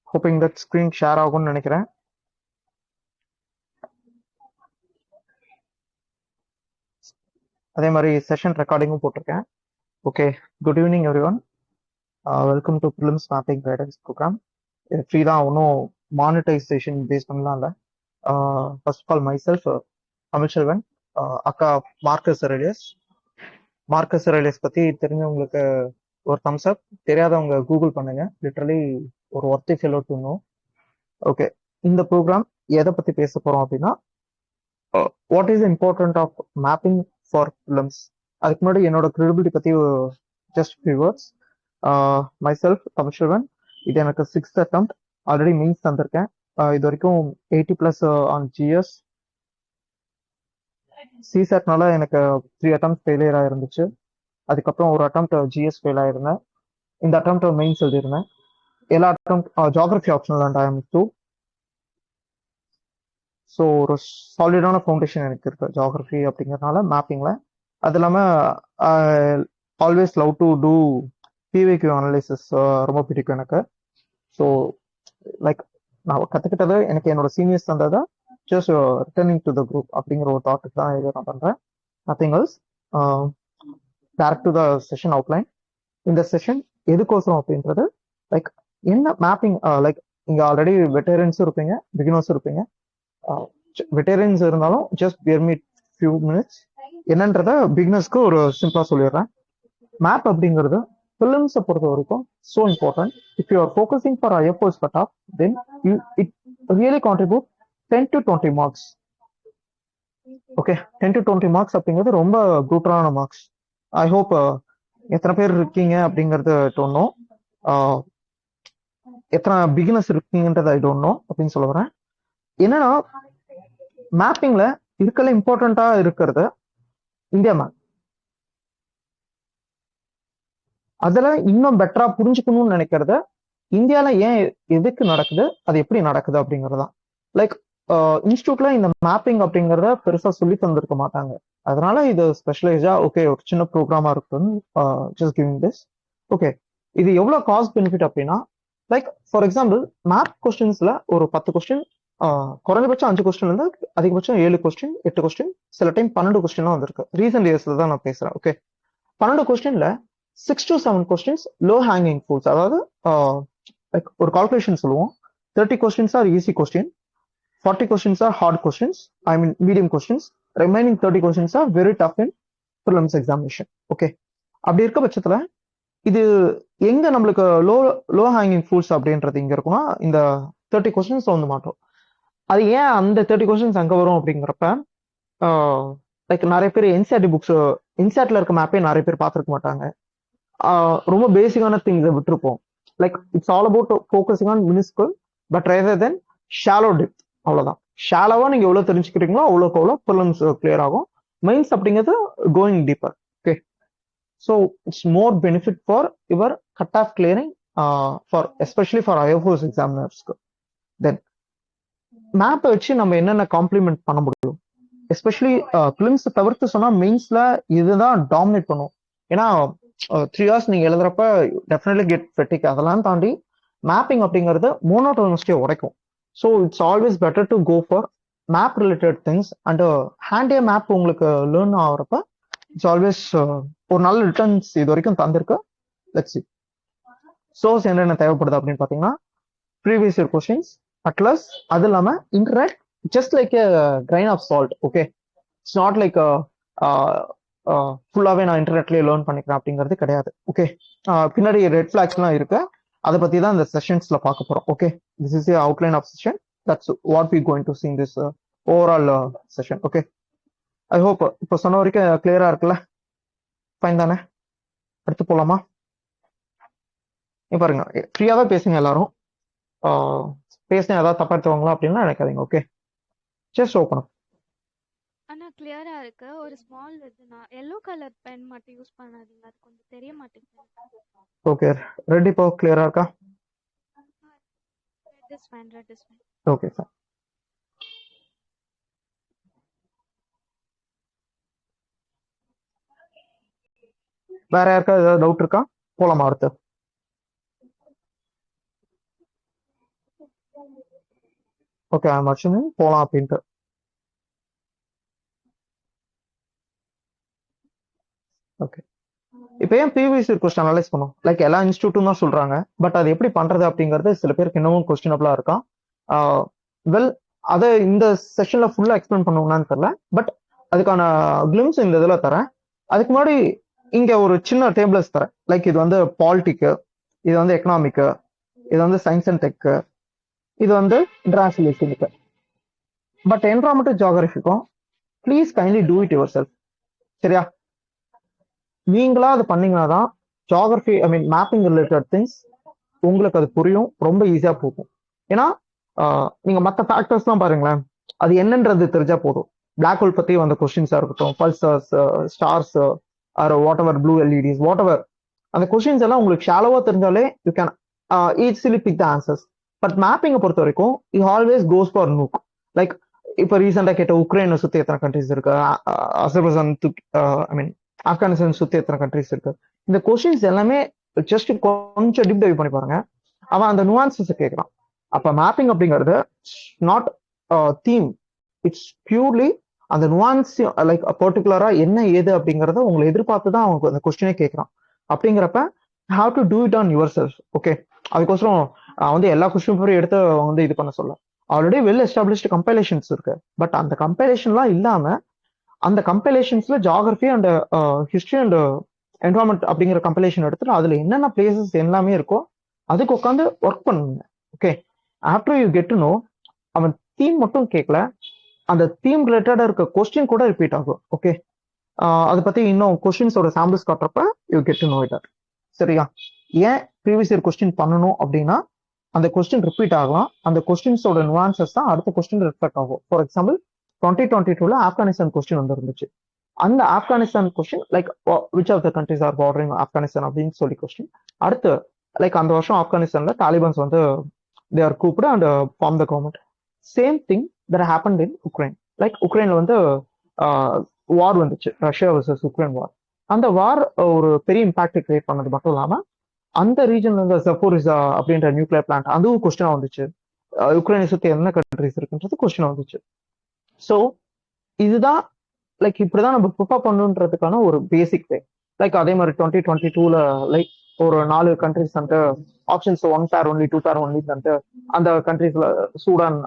Hoping that screen share ஆகும்னு நினைக்கிறேன். அதே மாதிரி செஷன் ரெக்கார்டிங்கும் போட்டிருக்கேன். Okay, good evening everyone. Welcome to prelims mapping guidance program. Free தான், ஒன்றும் மானிட்டைசேஷன் பேஸ் பண்ணலாம் இல்லை. First of all myself Tamilselvan, aka Marcus ரெலியஸ். Marcus ரெலியஸ் பற்றி தெரிஞ்சவங்களுக்கு ஒரு தம்ஸ் அப், தெரியாதவங்க கூகுள் பண்ணுங்க. லிட்டரலி ஒரு worthy fellow to know. Okay, இந்த ப்ரோக்ராம் எதை பற்றி பேச போகிறோம் அப்படின்னா, what is important of mapping for prelims. அதுக்கு முன்னாடி என்னோட கிரெடிபிலிட்டி பற்றி just few words. Myself Tamilselvan, இது எனக்கு 6th attempt. Already means தந்திருக்கேன். இது வரைக்கும் 80+ ஆன் ஜிஎஸ். சிசெட்னால எனக்கு 3 attempts ஃபெயிலியர் ஆயிருந்துச்சு. அதுக்கப்புறம் ஒரு attempt ஜிஎஸ் ஃபெயில் ஆயிருந்தேன். இந்த attempt மெயின்ஸ் எழுதியிருந்தேன். எல்லா attempt geography optional and I'm too. So ஒரு சாலிடான ஃபவுண்டேஷன் எனக்கு இருக்கு ஜியோகிராஃபி அப்படிங்கிறதுனால மேப்பிங்கில். அது இல்லாமல் always love to do PVQ analysis ரொம்ப பிடிக்கும் எனக்கு. ஸோ லைக் நான் கற்றுக்கிட்டது எனக்கு என்னோட சீனியர்ஸ் தந்ததை just returning to the group அப்படிங்கிற ஒரு தாட்டுக்கு தான் இதை நான் பண்ணுறேன். Nothing else. Direct to the session outline. இந்த செஷன் எதுக்கோசரம் அப்படின்றது, லைக் என்ன மேப்பிங், லைக் இங்கே ஆல்ரெடி வெட்டரன்ஸும் இருப்பீங்க, பிகினர்ஸும் இருப்பீங்க. வெட்டரன்ஸ் இருந்தாலும் just give me few minutes. என்னன்றத பிகினர்ஸ்க்கு ஒரு சிம்பிளா சொல்லிடுறேன். மேப் அப்படிங்கிறது ஃபிலிம்ஸை பொறுத்த வரைக்கும் so important. If you are focusing for IFOS cut off, then it really contribute 10 to 20 marks. Okay, 10 to 20 marks அப்படிங்கிறது ரொம்ப ப்ரூட்டலான மார்க்ஸ். ஐ ஹோப் எத்தனை பேர் இருக்கீங்க அப்படிங்கிறது டோன்ட் நோ, எத்தனை பிகினர்ஸ் இருக்கீங்கன்றது ஐ டோன்ட் நோ அப்படின்னு சொல்ல வரேன். என்னன்னா, மேப்பிங்ல இருக்கல இம்பார்ட்டண்டா இருக்கிறது இந்தியா மேப். அதுல இன்னும் பெட்டரா புரிஞ்சுக்கணும்னு நினைக்கிறது இந்தியால ஏன் எதுக்கு நடக்குது, அது எப்படி நடக்குது அப்படிங்கறதுதான். லைக் இன்ஸ்டியூட்ல இந்த மேப்பிங் அப்படிங்கறத பெருசா சொல்லி தந்திருக்க மாட்டாங்க. அதனால இது ஸ்பெஷலைஸா ஓகே ஒரு சின்ன ப்ரோக்ராமா இருக்குன்னு ஜஸ்ட் கிவிங் திஸ். ஓகே, இது எவ்வளவு காஸ்ட் பெனிஃபிட் அப்படின்னா, லைக் ஃபார் எக்ஸாம்பிள் மேப் கொஸ்டின்ஸ்ல ஒரு 10 கொஸ்டின், குறைஞ்சபட்சம் 5 கொஸ்டின் இருந்து அதிகபட்சம் 7 கொஸ்டின் 8 கொஸ்டின், சில டைம் 12 கொஸ்டின்லாம் வந்திருக்கு. ரீசெண்ட் இயர்ஸ்ல தான் நான் பேசுறேன். ஓகே, 12 கொஸ்டின்ல 6 to 7 questions low hanging fruits. அதாவது லைக் ஒரு கால்குலேஷன் சொல்லுவோம், 30 questions are easy question, 40 questions are hard questions, I mean medium questions, remaining 30 questions are very tough in prelims examination. Okay, அப்படி இருக்க பட்சத்துல இது எங்க நம்மளுக்கு லோ ஹேங்கிங் ஃப்ரூட்ஸ் அப்படின்றது இங்க இருக்கும்னா, இந்த 30 கொஸ்டின்ஸ் வந்து மாட்டோம். அது ஏன் அந்த 30 கொஸ்டின்ஸ் அங்க வரும் அப்படிங்கிறப்ப, லைக் நிறைய பேர் என்சிஆர்டி புக்ஸ், என்சிஆர்டில இருக்க மேப்பே நிறைய பேர் பார்த்துருக்க மாட்டாங்க. ரொம்ப பேசிக்கான திங்ஸை விட்டுருப்போம். Like it's all about focusing on minuscule but rather than shallow depth. அவ்வளவுதான். ஷாலோவா நீங்க எவ்வளவு தெரிஞ்சுக்கிறீங்களோ அவ்வளோக்கு அவ்வளோ ப்ரிலிம்ஸ் கிளியர் ஆகும். மெயின்ஸ் அப்படிங்கிறது going deeper. Okay, so it's more benefit for your cut off clearing, for especially for IFOS எக்ஸாமினர்ஸ்க்கு. தென் மேப்பை வச்சு நம்ம என்னென்ன காம்ப்ளிமெண்ட் பண்ண முடியும், எஸ்பெஷலி ப்ரிலிம்ஸ் தவிர்த்து சொன்னா மெயின்ஸ்ல இதுதான் டாமினேட் பண்ணும். ஏன்னா 3 hours நீங்க எழுதுறப்ப டெஃபினெட்லி கெட் ஃபெட்டிக். அதெல்லாம் தாண்டி மேப்பிங் அப்படிங்கிறது மோனோட்டோனஸ்டியை உடைக்கும். So it's always better to go for map related things. And ஹேண்டியா மேப் உங்களுக்கு லேர்ன் ஆகிறப்ப இட்ஸ் ஆல்வேஸ் ஒரு நல்ல ரிட்டர்ன்ஸ் இது வரைக்கும் தந்திருக்கு. Let's see. சோர்ஸ் என்னென்ன தேவைப்படுது அப்படின்னு பார்த்தீங்கன்னா, ப்ரீவியஸ் இயர் கொஸ்டின்ஸ், அட்லஸ், அது இல்லாமல் internet, just like grain of salt. Okay, it's not like ஃபுல்லாகவே நான் இன்டர்நெட்லேயே லேர்ன் பண்ணிக்கிறேன் அப்படிங்கிறது கிடையாது. ஓகே, பின்னாடி ரெட் ஃபிளாக்ஸ்லாம் இருக்கு, அதை பற்றி தான் இந்த செஷன்ஸ்ல பார்க்க போகிறோம். Okay, this is the outline of session. That's what we going to see in this overall session. Okay, I hope இப்போ சொன்ன வரைக்கும் கிளியரா இருக்குல்ல? ஃபைன் தானே? அடுத்து போலாமா? பாருங்க, ஃப்ரீயாவே பேசுங்க எல்லாரும். பேசினா ஏதாவது தப்பா எடுத்துவாங்களா அப்படின்னா நினைக்காதீங்க. Okay, just open up. ஆனா கிளியரா இருக்கு. ஒரு ஸ்மால் இதுனா எல்லோ கலர் பென் மட்டும் யூஸ் பண்ணாதீங்க, அது கொஞ்சம் தெரிய மாட்டேங்குது. ஓகே, ரெட் இப்போ கிளியரா இருக்கா? Red is fine, red is fine. Okay sir. வேற யாருக்கா ஏதாவது டவுட் இருக்கா? போலாமா அடுத்து? ஓகே, மச்சுமே போலாம் அப்படின்ட்டு. ஓகே, இப்போ ஏன் ப்ரீவியஸ் இயர் கொஸ்டின் அனலைஸ் பண்ணும்? லைக் எல்லா இன்ஸ்டியூட்டும் தான் சொல்றாங்க, பட் அது எப்படி பண்றது அப்படிங்கிறது சில பேருக்கு இன்னமும் கொஸ்டினபிளா இருக்கான். வெல், அதை இந்த செஷன்ல ஃபுல்லா எக்ஸ்பிளைன் பண்ணுவாங்கன்னு தெரியல, பட் அதுக்கான கிளிம்ஸ் இந்த இதுல தரேன். அதுக்கு முன்னாடி இங்க ஒரு சின்ன டேபிள்ஸ் தரேன். லைக் இது வந்து பாலிட்டிக்கு, இது வந்து எக்கனாமிக்கு, இது வந்து சயின்ஸ் அண்ட் டெக்கு, இது வந்து இன்டர்நேஷனல். பட் என்வரான்மெண்ட் ஜியோகிராஃபிக்கும் please kindly do it yourself. சரியா? நீங்களா அது பண்ணீங்கன்னா தான் geography, I mean mapping related things உங்களுக்கு அது புரியும், ரொம்ப ஈஸியா போகும். ஏன்னா நீங்க மற்ற ஃபேக்டர்ஸ் தான் பாருங்களேன், அது என்னன்றது தெரிஞ்சா போதும். பிளாக் ஹோல் பத்தி வந்த கொஸ்டின்ஸா இருக்கட்டும், pulsars, stars, or whatever, blue LEDs, whatever, அந்த கொஸ்டின்ஸ் எல்லாம் உங்களுக்கு ஷாலோவா தெரிஞ்சாலே you can easily pick the answers. But மேப்பிங்கை பொறுத்த வரைக்கும் you always goes for nook. Like இப்போ ரீசெண்டா கேட்ட உக்ரைனை சுத்தி எத்தனை கண்ட்ரிஸ் இருக்கு, அசர்பைஜான், ஐ மீன் ஆப்கானிஸ்தான் சுத்தி எத்தனை கண்ட்ரிஸ் இருக்கு, இந்த கொஸ்டின்ஸ் எல்லாமே ஜஸ்ட் கொஞ்சம் டீப் டைவ் பண்ணி பாருங்க, அவன் அந்த நுவான்சஸ் கேட்கறான். அப்ப மேப்பிங் அப்படிங்கிறது நாட் தீம், இட்ஸ் பியூர்லி அந்த நுவான்ஸ், லைக் பர்டிகுலரா என்ன ஏது அப்படிங்கறத உங்களை எதிர்பார்த்து தான் அவங்க அந்த கொஸ்டினே கேட்கறான். அப்படிங்கிறப்ப have to do it on your self. Okay, அதுக்கோசரம் வந்து எல்லா கொஸ்டின் பேரும் எடுத்து வந்து இது பண்ண சொல்ல. ஆல்ரெடி வெல் எஸ்டாப்ளிஷ்டு கம்பைலேஷன்ஸ் இருக்கு, பட் அந்த கம்பைலேஷன்லாம் இல்லாம அந்த கம்பைலேஷன்ஸ்ல geography and history and environment அப்படிங்கிற கம்பைலேஷன் எடுத்துட்டு அதுல என்னென்ன பிளேசஸ் எல்லாமே இருக்கோ அதுக்கு உட்காந்து ஒர்க் பண்ணுங்க. Okay, after you get to no, அவன் தீம் மட்டும் கேட்கல, அந்த தீம் ரிலேட்டடா இருக்க கொஸ்டின் கூட ரிப்பீட் ஆகும். ஓகே, அதை பத்தி இன்னும் கொஸ்டின்ஸோட சாம்பிள்ஸ் காட்டுறப்ப you get to know it. சரியா? ஏன் ப்ரீவியஸ் இயர் கொஸ்டின் பண்ணணும் அப்படின்னா அந்த கொஸ்டின் ரிப்பீட் ஆகலாம், அந்த கொஸ்டின்ஸோட நுவான்சஸ் தான் அடுத்த கொஸ்டின் ரிஃப்ளெக்ட் ஆகும். ஃபார் எக்ஸாம்பிள் 2022ல ஆப்கானிஸ்தான் கொஸ்டின் வந்து இருந்துச்சு. அந்த Afghanistan question like which of the countries are bordering Afghanistan அப்படின்னு சொல்லி கொஸ்டின். அடுத்து லைக் அந்த வருஷம் ஆப்கானிஸ்தான்ல தாலிபான்ஸ் வந்து தே ஆர் கூப்டு and form the government. Same thing that happened in Ukraine. Like உக்ரைன்ல வந்து வார் வந்துச்சு, ரஷ்யா வர்சஸ் உக்ரைன் வார். அந்த வார் ஒரு பெரிய இம்பாக்ட் கிரியேட் பண்ணது மட்டும் இல்லாம அந்த ரீஜன்ல இருந்த ஜப்போரிசா அப்படின்ற நியூக்ளியர் பிளான்ட் அதுவும் கொஸ்டினா வந்துச்சு. உக்ரைனை சுத்தி என்ன கண்ட்ரிஸ் இருக்குன்றது கொஸ்டினா வந்துச்சு. ஸோ இதுதான் லைக் இப்படிதான் நம்ம ப்ரிப்பேர் பண்ணுன்றதுக்கான ஒரு பேசிக் வே. லைக் அதே மாதிரி 2022ல லைக் ஒரு 4 கண்ட்ரிஸ் வந்துட்டு ஆப்ஷன்ஸ் 1 பேர் ஒன்லி 2 பேர் ஒன்லி வந்துட்டு அந்த கண்ட்ரிஸ்ல சூடான்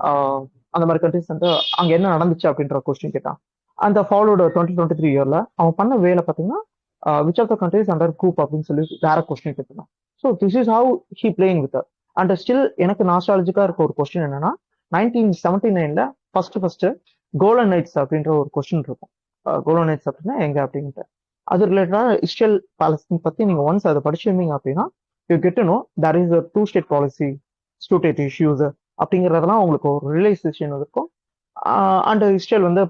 அந்த மாதிரி கண்ட்ரிஸ் வந்து அங்க என்ன நடந்துச்சு அப்படின்ற கொஸ்டின் கேட்டான். அந்த ஃபாலோட 2023 இயர்ல அவன் பண்ண வேலை பார்த்தீங்கன்னா which of the countries under coup அப்படின்னு சொல்லி வேற கொஸ்டின் கேட்கலாம். So this is how he playing with. And still எனக்கு நாஸ்டாலஜிக்கா இருக்க ஒரு கொஸ்டின் என்னன்னா 1979ல ஃபர்ஸ்ட் கோலன் நைட்ஸ் அப்படின்ற ஒரு கொஸ்டின் இருக்கும். கோலன் நைட்ஸ் அப்படின்னா எங்க அப்படின்ட்டு அது ரிலேட்டடா இஸ்ரேல் பாலஸ்தீன் பத்தி நீங்க ஒன்ஸ் அதை படிச்சிருந்தீங்க அப்படின்னா you get to know that is a 2 state policy, 2 state issues அப்படிங்கிறதெல்லாம் உங்களுக்கு ஒரு ரியலைசேஷன் இருக்கும். அண்ட் இஸ்ரேல் வந்து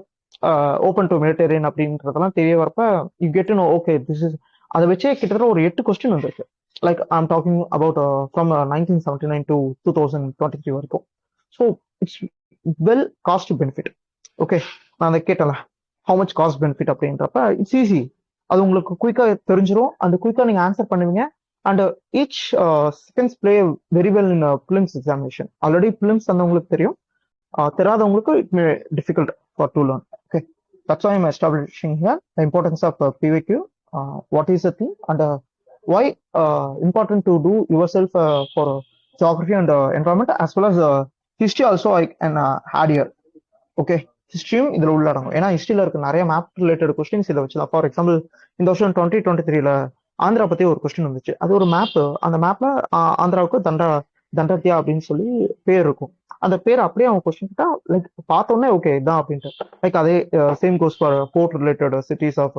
ஓப்பன் டு மிலிட்டரியன் அப்படின்றதெல்லாம் தெரிய வரப்ப you get to know okay this is. அதை வச்சே கிட்டத்தட்ட ஒரு 8 கொஸ்டின் வந்திருக்கு. Like I am talking about from 1979 to 2023 வரைக்கும். So it's well cost benefit. Okay, நான் அதை கேட்டல ஹவு மச் காஸ்ட் பெனிஃபிட் அப்படின்றப்ப இட்ஸ் ஈஸி, அது உங்களுக்கு குயிக்கா தெரிஞ்சிடும், அந்த குயிக்கா நீங்க ஆன்சர் பண்ணுவீங்க. And each seconds play very well in prelims examination. Already prelims வந்து உங்களுக்கு தெரியும், தெரியாதவங்களுக்கு it may difficult for to learn. Okay, that's why I am establishing here the importance of PVQ, what is the thing and why important to do yourself for geography and environment as well as history also I can add here. Okay, ஹிஸ்ட்ரியும் இதுல உள்ளடங்கும். ஏன்னா ஹிஸ்ட்ரியில இருக்க நிறைய map related questions இதை வச்சுதான். For example இந்த வருஷம் 2023ல ஆந்திரா பத்தி ஒரு கொஸ்டின் வந்துச்சு. அது ஒரு மேப், அந்த மேப்ல ஆந்திராவுக்கு தண்டத்தியா அப்படின்னு சொல்லி பேர் இருக்கும். அந்த பேர் அப்படியே அவங்க கொஸ்டின் கிட்டா லைக் பார்த்தோன்னே ஓகே இதான் அப்படின்ட்டு. லைக் அதே same goes for port related cities of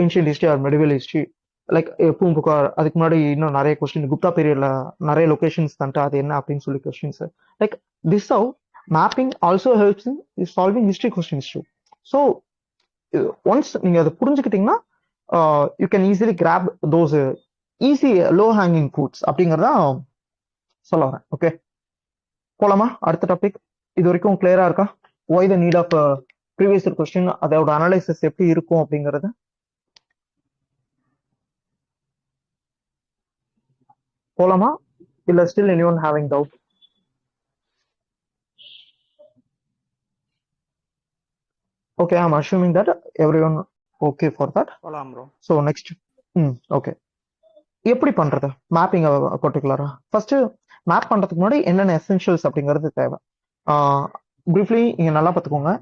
ancient history or medieval history. Like Poompuhar, அதுக்கு முன்னாடி இன்னும் நிறைய கொஸ்டின் குப்தா பீரியட்ல நிறைய லொகேஷன்ஸ் தந்துட்டு அது என்ன அப்படின்னு சொல்லி questions. Like this how mapping also helps in solving history questions too. So once நீங்க அதை புரிஞ்சுக்கிட்டீங்கன்னா you can easily grab those easy low hanging fruits அப்படிங்கறத சொல்ல வரேன். ஓகே, போலாமா அடுத்த டாபிக்? இது வரைக்கும் கிளியரா இருக்கா? why the need of a previous year question, அதோட அனலைசிஸ் எப்படி இருக்கும் அப்படிங்கறது? போலாமா இல்ல still anyone having doubt? Okay, I am assuming that everyone okay for that. போலாம் ப்ரோ. ஸோ நெக்ஸ்ட், ஓகே, எப்படி பண்றது மேப்பிங் பர்டிகுலரா? ஃபர்ஸ்ட் மேப் பண்றதுக்கு முன்னாடி என்னென்ன எசென்ஷியல்ஸ் அப்படிங்கிறது தேவை. ப்ரீஃப்லி நீங்க நல்லா பார்த்துக்கோங்க.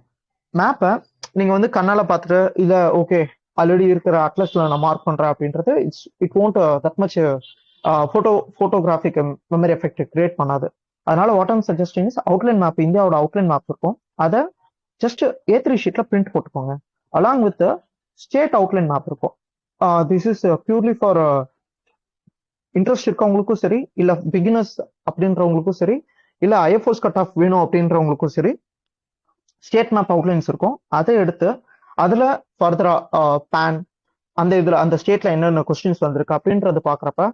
மேப்பை நீங்க வந்து கண்ணால பார்த்துட்டு இல்ல ஓகே ஆல்ரெடி இருக்கிற அட்லஸ்ல நான் மார்க் பண்றேன் அப்படின்றது it won't that much photographic memory effect create பண்ணாது. அதனால what I'm suggesting is outline map, இந்தியாவோட அவுட்லைன் மேப் இருக்கும், அதை ஜஸ்ட் A3 ஷீட்ல பிரிண்ட் போட்டுக்கோங்க. Along with state outline map இருக்கும். This is purely for interest இருக்கவங்களுக்கும் சரி, இல்ல பிகினர்ஸ் அப்படின்றவங்களுக்கும் சரி, இல்ல ஐஎஃப்ஓஸ் கட் ஆஃப் வேணும் அப்படின்றவங்களுக்கும் சரி, ஸ்டேட் மேப் அவுட்லைன்ஸ் இருக்கும். அதை எடுத்து அதுல ஃபர்தரா பேன் அந்த இதுல அந்த ஸ்டேட்ல என்னென்ன கொஸ்டின்ஸ் வந்திருக்கு அப்படின்றது பாக்குறப்ப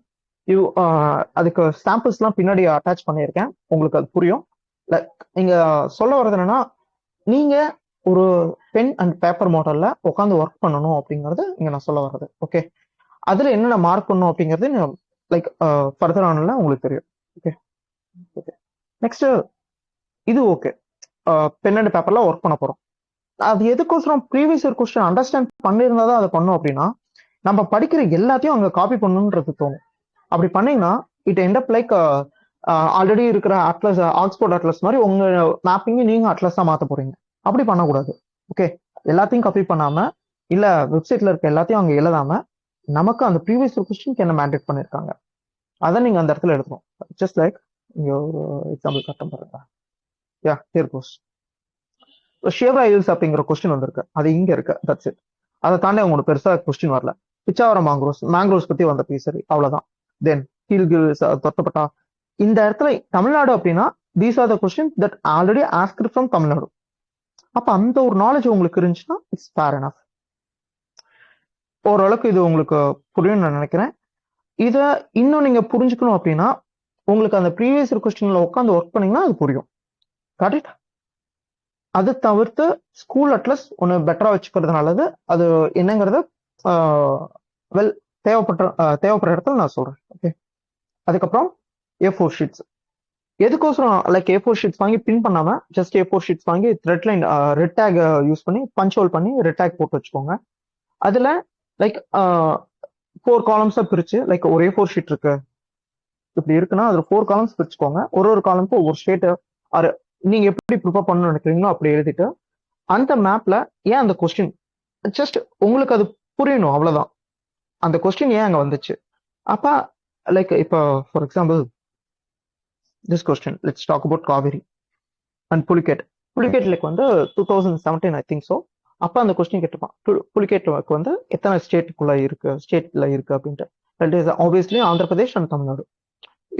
அதுக்கு சாம்பிள்ஸ்லாம் பின்னாடி அட்டாச் பண்ணியிருக்கேன், உங்களுக்கு அது புரியும். லைக் நீங்க சொல்ல வர்றது என்னன்னா, நீங்க ஒரு பென் அண்ட் பேப்பர் மாடல்ல உட்காந்து ஒர்க் பண்ணணும் அப்படிங்கறது இங்க நான் சொல்ல வர்றது. ஓகே, அதுல என்னென்ன மார்க் பண்ணணும் அப்படிங்கிறது லைக் ஃபர்தர் ஆனல உங்களுக்கு தெரியும். ஓகே ஓகே, நெக்ஸ்ட் இது ஓகே, பென் அண்ட் பேப்பர்ல ஒர்க் பண்ண போறோம். அது எதுக்கோசரம் ப்ரீவியஸ் இயர் கொஸ்டின் அண்டர்ஸ்டாண்ட் பண்ணியிருந்தா தான் அதை பண்ணோம் அப்படின்னா, நம்ம படிக்கிற எல்லாத்தையும் அங்க காப்பி பண்ணணுன்றது தோணும். அப்படி பண்ணீங்கன்னா it end up like already இருக்கிற அட்லஸ், ஆக்ஸ்போர்ட் அட்லஸ் மாதிரி உங்க மேப்பிங் நீங்க அட்லஸா மாத்த போறீங்க. அப்படி பண்ணக்கூடாது. ஓகே, எல்லாத்தையும் காப்பி பண்ணாம இல்ல வெப்சைட்ல இருக்க எல்லாத்தையும் அங்க எழுதாம நமக்கு அந்த ப்ரீவியஸ் இயர் கொஸ்டினுக்கு என்ன மேண்டேட் பண்ணிருக்காங்க அதை நீங்க அந்த இடத்துல எடுக்கணும். ஜஸ்ட் லைக் இங்க ஒரு எக்ஸாம்பிள் கட்டம் பாருங்க. யா, ஹியர் கோஸ் ஷேவ்ரா ஹில்ஸ் அப்படிங்கிற கொஸ்டின் வந்திருக்கு, அது இங்க இருக்கு, தட்ஸ் இட். அதை தாண்டி அவங்களுக்கு பெருசா கொஸ்டின் வரல. பிச்சாவரம் மேங்க்ரோஸ் பத்தி வந்த பீசரி, அவ்வளவுதான். தென் ஹீல்கில்ஸ், தொட்டப்பட்டா, இந்த இடத்துல தமிழ்நாடு அப்படின்னா these are the question that already asked from Tamil Nadu. அப்ப அந்த ஒரு நாலேஜ் உங்களுக்கு இருந்துச்சுன்னா இட்ஸ் ஃபேர் எனஃப். ஓரளவுக்கு இது உங்களுக்கு புரியும் நான் நினைக்கிறேன். இதை இன்னும் நீங்க புரிஞ்சுக்கணும் அப்படின்னா உங்களுக்கு அந்த ப்ரீவியஸ் கொஸ்டின்ல உட்காந்து ஒர்க் பண்ணீங்கன்னா அது புரியும். கரெக்ட்? அது தவிர்த்து ஸ்கூல் அட்லஸ் ஒன்று பெட்டரா வச்சுக்கிறது நல்லது. அது என்னங்கிறத வெல் தேவைப்படுற இடத்துல நான் சொல்றேன். ஓகே, அதுக்கப்புறம் A4 sheets. எதுக்கோசரம் like A4 sheets வாங்கி பின் பண்ணாம ஜஸ்ட் A4 ஷீட்ஸ் வாங்கி thread line red take use பண்ணி பஞ்ச் ஹோல் பண்ணி ரெட் டேக் போட்டு வச்சுக்கோங்க. அதுல லைக் 4 காலம்ஸா பிரிச்சு, லைக் ஒரு A4 ஷீட் இருக்கு இப்படி இருக்குன்னா அதுல 4 காலம்ஸ் பிரிச்சுக்கோங்க. ஒரு காலமுக்கு ஒவ்வொரு ஸ்டேட் நீங்க எப்படி ப்ரிப்பேர் பண்ணணும்னு நினைக்கிறீங்களோ அப்படி எழுதிட்டு அந்த மேப்ல ஏன் அந்த கொஸ்டின் ஜஸ்ட் உங்களுக்கு அது புரியணும், அவ்வளவுதான். அந்த கொஸ்டின் ஏன் அங்க வந்துச்சு. அப்ப லைக் இப்போ for example this question, let's talk about Kaveri and Pulicat. புலிகேட்லுக்கு வந்து 2017 ஐ திங்க் ஸோ. அப்ப அந்த கொஸ்டின் கேட்டுப்பான், புலிகேட்லுக்கு வந்து எத்தனை ஸ்டேட்ல இருக்கு அப்படின்ட்டு. That is obviously Andhra Pradesh and Tamil Nadu.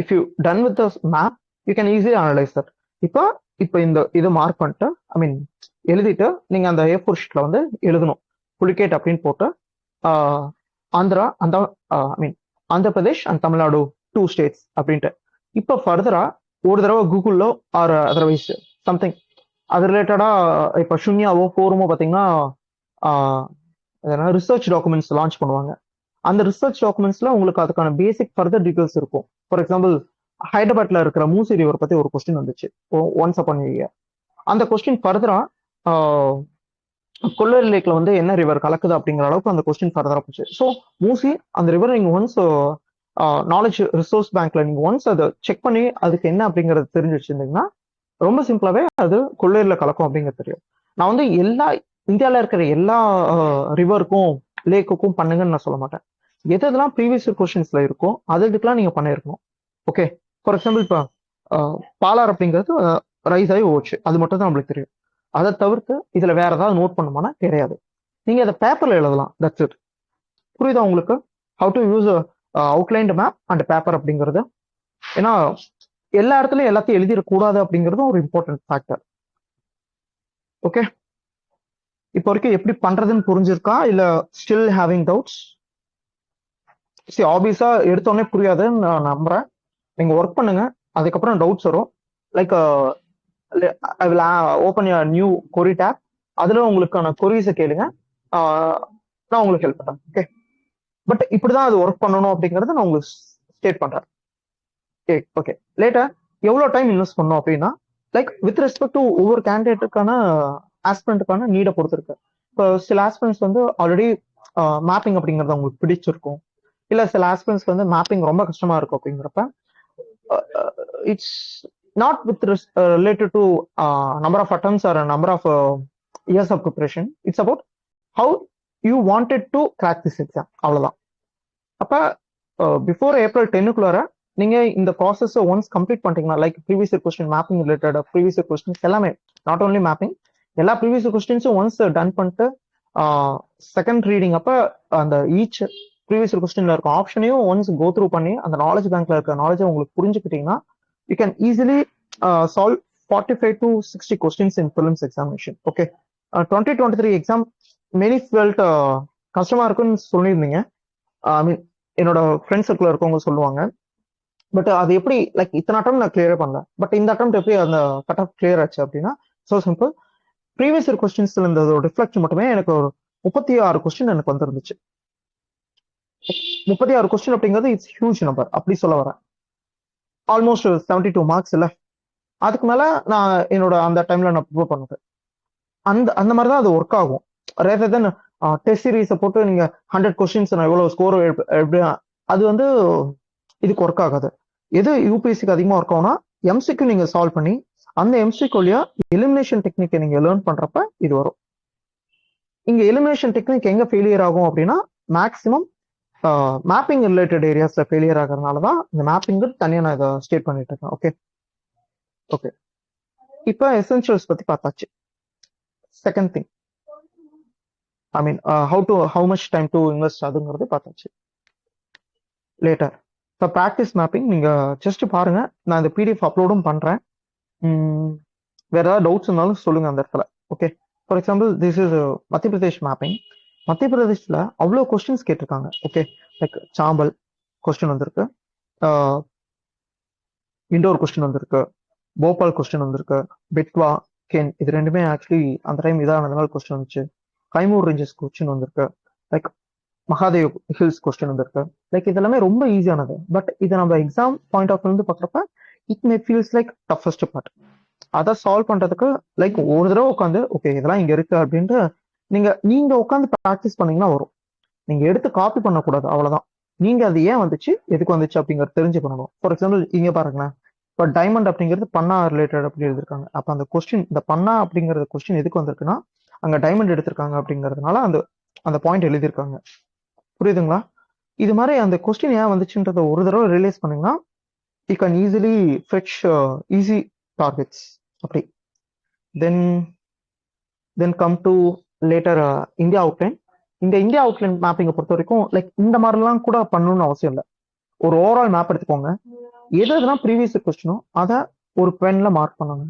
If you done with the map you can easily analyse that. இப்போ இந்த இது மார்க் பண்ணிட்டு ஐ மீன் எழுதிட்டு நீங்க அந்த A4 ஷீட்ல வந்து எழுதணும் புலிகேட் அப்படின்னு போட்டு ஆந்திர பிரதேஷ் அண்ட் தமிழ்நாடு 2 ஸ்டேட்ஸ் அப்படின்ட்டு. இப்போ ஃபர்தரா ஒரு தடவை கூகுளோ ஆர் அதர்வைஸ் சம்திங் அது ரிலேட்டடா இப்போ ஷுன்யாவோ ஃபோரமோ பார்த்தீங்கன்னா ரிசர்ச் டாக்குமெண்ட்ஸ் லான்ச் பண்ணுவாங்க. அந்த ரிசர்ச் டாக்குமெண்ட்ஸ்ல உங்களுக்கு அதுக்கான பேசிக் ஃபர்தர் டீடைல்ஸ் இருக்கும். ஃபார் எக்ஸாம்பிள் ஹைதராபாத்ல இருக்கிற மூசி ரிவர் பத்தி ஒரு கொஸ்டின் வந்துச்சு ஒன்ஸ் அப்பான் இயர். அந்த கொஸ்டின் ஃபர்தரா கொள்ளேரி லேக்ல வந்து என்ன ரிவர் கலக்குது அப்படிங்கிற அளவுக்கு அந்த கொஸ்டின் ஃபர்தரா போச்சு. ஸோ மூசி அந்த ரிவர் நீங்க ஒன்ஸ் நாலேஜ் ரிசோர்ஸ் பேங்க்ல நீங்க ஒன்ஸ் அதை செக் பண்ணி அதுக்கு என்ன அப்படிங்கறது தெரிஞ்சு வச்சிருந்தீங்கன்னா ரொம்ப சிம்பிளாவே அது கொள்ளேரியில கலக்கும் அப்படிங்கிறது தெரியும். நான் வந்து இந்தியாவில இருக்கிற எல்லா ரிவருக்கும் லேக்குக்கும் பண்ணுங்கன்னு நான் சொல்ல மாட்டேன். எதெல்லாம் ப்ரீவியஸ் கொஸ்டின்ஸ்ல இருக்கோ அதுக்கெல்லாம் நீங்க பண்ணிருக்கணும். ஓகே, ஃபார் எக்ஸாம்பிள் இப்போ பாலார் அப்படிங்கிறது ரைஸ் ஆகி ஓச்சு, அது மட்டும் தான் நம்மளுக்கு தெரியும். அதை தவிர்த்து இதுல வேற ஏதாவது நோட் பண்ணுமானா தெரியாது. நீங்க அதை பேப்பர்ல எழுதலாம், தட்ஸ் இட். புரியுதா உங்களுக்கு? How to use outlined map and paper அப்படிங்கிறது. ஏன்னா எல்லா இடத்துலயும் எல்லாத்தையும் எழுதிடக்கூடாது அப்படிங்கிறதும் ஒரு இம்பார்ட்டன்ட் ஃபேக்டர். ஓகே, இப்போ வரைக்கும் எப்படி பண்றதுன்னு புரிஞ்சிருக்கா இல்ல ஸ்டில் ஹேவிங் டவுட்ஸ்? சரி, ஆப்வியஸா எடுத்தோடனே புரியாதுன்னு நான் நம்புறேன். நீங்க ஒர்க் பண்ணுங்க, அதுக்கப்புறம் டவுட்ஸ் வரும். Like I will open your new query tab, அதுல உங்களுக்கான கொரிஸை கேளுங்க, நான் உங்களுக்கு ஹெல்ப் பண்றேன். ஓகே, பட் இப்படிதான் அது ஒர்க் பண்ணணும் அப்படிங்கறத நான் உங்களுக்கு ஸ்டேட் பண்றேன். ஓகே லேட்டர் எவ்வளோ டைம் இன்வெஸ்ட் பண்ணோம் அப்படின்னா லைக் வித் ரெஸ்பெக்ட் டு ஒவ்வொரு கேண்டிடேட்டுக்கான ஆஸ்பிரண்ட்டுக்கான நீடை பொறுத்து இருக்கு. இப்போ சில ஆஸ்பிரண்ட்ஸ் வந்து ஆல்ரெடி மேப்பிங் அப்படிங்கறது அவங்களுக்கு பிடிச்சிருக்கும், இல்ல சில ஆஸ்பிரண்ட்ஸ்க்கு வந்து மேப்பிங் ரொம்ப கஷ்டமா இருக்கும். அப்படிங்கிறப்ப it's not with related to number of attempts or number of years of preparation. It's about how you wanted to crack this exam, அவ்வளவுதான். அப்ப பிஃபோர் ஏப்ரல் 10க்குள்ளார நீங்க இந்த ப்ராசஸ் ஒன்ஸ் கம்ப்ளீட் பண்ணிட்டீங்கன்னா, like previous question mapping related previous questions எல்லாமே, not only mapping, எல்லா previous கொஸ்டின்ஸும் once done பண்ணிட்டு செகண்ட் ரீடிங் அப்ப அந்த ஈச் ப்ரீவியஸ் கொஸ்டின்ல இருக்க ஆப்ஷனையும் ஒன்ஸ் கோ த்ரூ பண்ணி அந்த நாலேஜ் பேங்க்ல இருக்க நாலேஜை உங்களுக்கு புரிஞ்சுக்கிட்டீங்கன்னா you can easily solve 45 to 60 questions in prelims examination. Okay, 2023 exam many felt கஷ்டமா இருக்குன்னு சொல்லியிருந்தீங்க. ஐ மீன் என்னோட ஃப்ரெண்ட் சர்க்கிள் இருக்கவங்க சொல்லுவாங்க. பட் அது எப்படி லைக் இத்தனை அட்டம் நான் கிளியரே பண்ணல, பட் இந்த அட்டம் எப்படி அந்த கட் ஆஃப் கிளியர் ஆச்சு அப்படின்னா ஸோ சிம்பிள். ப்ரீவியஸ் இயர் கொஸ்டின்ஸ்ல இந்த ரிஃப்ளெக்ஷன் மட்டுமே எனக்கு ஒரு 36 கொஸ்டின் எனக்கு வந்துருந்துச்சு. 36 கொஸ்டின் அப்படிங்கிறது இட்ஸ் ஹியூஜ் நம்பர், அப்படி சொல்ல வரேன். ஆல்மோஸ்ட் 72 மார்க்ஸ் இல்ல, அதுக்கு மேல நான் என்னோட அந்த டைம்ல நான் ப்ரிப்பேர் பண்ணது. அந்த அந்த மாதிரி தான் அது ஒர்க் ஆகும். ரேதர் தென் டெஸ்ட் சீரீஸை போட்டு நீங்க 100 கொஸ்டின்ஸ் நான் எவ்வளவு ஸ்கோர் எப்படி, அது வந்து இதுக்கு ஒர்க் ஆகாது. எது யூபிஎஸ்சிக்கு அதிகமா ஒர்க் ஆகும்னா எம்சிக்கு நீங்க சால்வ் பண்ணி அந்த எம்சிக்கு வழியா எலிமினேஷன் டெக்னிக்கை நீங்க லேர்ன் பண்றப்ப இது வரும். இங்க எலிமினேஷன் டெக்னிக் எங்க ஃபெயிலியர் ஆகும் அப்படின்னா மேக்சிமம் மேப்பிங் ரிலேட்டட் ஏரியாஸ்ல ஃபெயிலியர் ஆகிறதுனால தான் இந்த மேப்பிங் தனியா நான் இதை ஸ்டேட் பண்ணிட்டு இருக்கேன். ஓகே ஓகே, இப்போ எசென்ஷியல்ஸ் பத்தி பார்த்தாச்சு. Second thing, I mean how much time to invest அதுங்கிறது பார்த்தாச்சு. லேட்டர் இப்போ ப்ராக்டிஸ் மேப்பிங் நீங்க ஜஸ்ட் பாருங்க, நான் இந்த பிடிஎஃப் அப்லோடும் பண்றேன். வேற ஏதாவது டவுட்ஸ் இருந்தாலும் சொல்லுங்க அந்த இடத்துல. Okay, for example this is மத்திய பிரதேஷ் மேப்பிங். மத்திய பிரதேஷ்ல அவ்வளோ கொஸ்டின்ஸ் கேட்டிருக்காங்க. ஓகே, லைக் சாம்பல் கொஸ்டின் வந்திருக்கு, இண்டோர் கொஸ்டின் வந்திருக்கு, போபால் கொஸ்டின் வந்திருக்கு, பெட்வா கேன் இது ரெண்டுமே ஆக்சுவலி அந்த டைம் இதானதுனால கொஸ்டின் வந்துச்சு. கைமூர் ரேஞ்சஸ் கொஸ்டின் வந்திருக்கு, லைக் மகாதேவ் ஹில்ஸ் கொஸ்டின் வந்திருக்கு. லைக் இதெல்லாமே ரொம்ப ஈஸியானது, பட் இதை நம்ம எக்ஸாம் பாயிண்ட் ஆஃப் இருந்து பார்க்குறப்ப it may feels like toughest part. அதை சால்வ் பண்றதுக்கு லைக் ஒரு தடவை உட்காந்து ஓகே இதெல்லாம் இங்க இருக்கு அப்படின்ட்டு நீங்க உட்காந்து ப்ராக்டிஸ் பண்ணீங்கன்னா வரும். நீங்க எடுத்து காப்பி பண்ணக்கூடாது, அவ்வளவுதான். நீங்க அது ஏன் வந்துச்சு எதுக்கு வந்துச்சு அப்படிங்கறது தெரிஞ்சு பண்ணணும். ஃபார் எக்ஸாம்பிள் இங்க பாருங்களேன், இப்போ டைமண்ட் அப்படிங்கிறது பண்ணா ரிலேட்டட் அப்படி எழுதிருக்காங்க. அப்ப அந்த கொஸ்டின் இந்த பண்ணா அப்படிங்கிற கொஸ்டின் எதுக்கு வந்திருக்குன்னா அங்க டைமண்ட் எடுத்திருக்காங்க அப்படிங்கிறதுனால அந்த அந்த பாயிண்ட் எழுதியிருக்காங்க. புரியுதுங்களா? இது மாதிரி அந்த கொஸ்டின் ஏன் வந்துச்சுன்றத ஒரு தடவை ரியலைஸ் பண்ணீங்கன்னா you can easily fetch easy targets. அப்படி then come to later India outline. இந்த இந்தியா அவுட்லைன் மேப்பிங்கை பொறுத்த வரைக்கும் லைக் இந்த மாதிரிலாம் கூட பண்ணணும்னு அவசியம் இல்லை. ஒரு ஓவரால் மேப் எடுத்துக்கோங்க, எதுனா ப்ரீவியஸ் கொஸ்டினோ அதை ஒரு பென்ல மார்க் பண்ணுங்க.